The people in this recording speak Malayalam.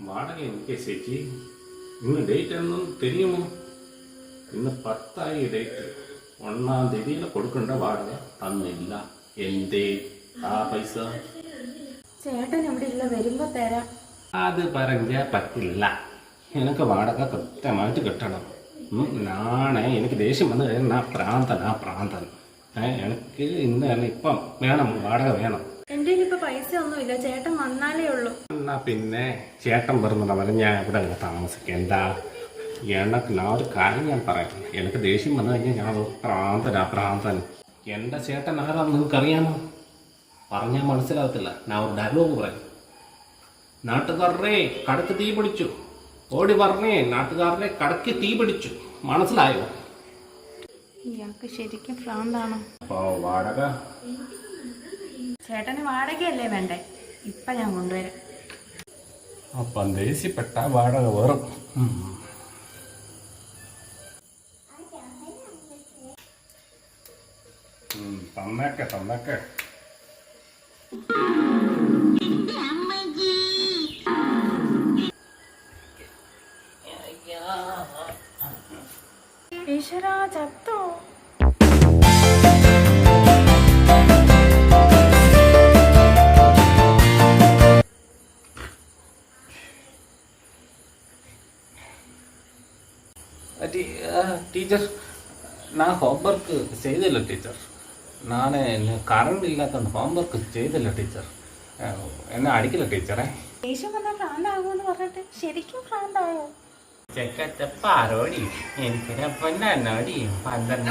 வாடகை எங்கே சேச்சி? இன்னும் டேட் என்னன்னு தெரியுமோ? ഇന്ന് 10 ഡേറ്റ്. 1-ാം തീയതിയിൽ കൊടുക്കേണ്ട വാടക തന്നില്ല. എന്തേ ആ പൈസ? ചേട്ടൻ ഇവിടെ ഇല്ല, വരുമ്പോ തരാം. അത് പറഞ്ഞാൽ പറ്റില്ല. എനിക്ക് വാടക കൃത്യമായിട്ട് കിട്ടണം. നാണേ എനിക്ക് ദേഷ്യം വന്നു കഴിഞ്ഞാൽ പ്രാന്തൻ. എനിക്ക് ഇന്ന് തന്നെ ഇപ്പം വേണം, വാടക വേണം. എന്റെ ഇപ്പൊ പൈസ ഒന്നുമില്ല, ചേട്ടൻ വന്നാലേ ഉള്ളൂ. എന്നാ പിന്നെ ചേട്ടൻ വരുന്നുണ്ടോ വരെ ഞാൻ ഇവിടെ താമസിക്കേണ്ട. എനിക്ക് ഞാൻ ഒരു കാര്യം ഞാൻ പറയാം. എനിക്ക് ദേഷ്യം വന്നു കഴിഞ്ഞാൽ ഞാൻ പ്രാന്തൻ. എൻ്റെ ചേട്ടൻ ആരാന്ന് നിങ്ങൾക്കറിയാമോ? പറഞ്ഞാൽ മനസ്സിലാകത്തില്ല. ഞാൻ ഒരു ഡയലോഗ് പറയും. നാട്ടുകാരുടെ കടക്ക് തീ പിടിച്ചു, ഓടി പറഞ്ഞേ നാട്ടുകാരുടെ കടക്ക് തീ പിടിച്ചു. മനസ്സിലായോ? ഇയാൾക്ക് ശരിക്കും ഭ്രാന്താണോ? അപ്പോ വാടക ചേട്ടന് വാടകയല്ലേ വേണ്ടേ? ഇപ്പൊ ഞാൻ കൊണ്ടുവരാം. അപ്പം ദേഷ്യപ്പെട്ട വാടക വേറും. തന്നേക്കെ ഈശ്വരാ, ചത്തോ? ടീച്ചർ, ഞാൻ ഹോംവർക്ക് ചെയ്തില്ല ടീച്ചർ. ഞാൻ കറണ്ട് ഇല്ലാത്തതുകൊണ്ട് ഹോംവർക്ക് ചെയ്തില്ല ടീച്ചർ. എന്നെ അടിക്കില്ല ടീച്ചറെ. ദേഷ്യം വന്നാൽ ഭ്രാന്താകുമെന്ന് പറഞ്ഞിട്ട് ശരിക്കും ഭ്രാന്തായോ? ചെക്കച്ച പാരോടി എനിക്കൊരു പൊന്നാടി 12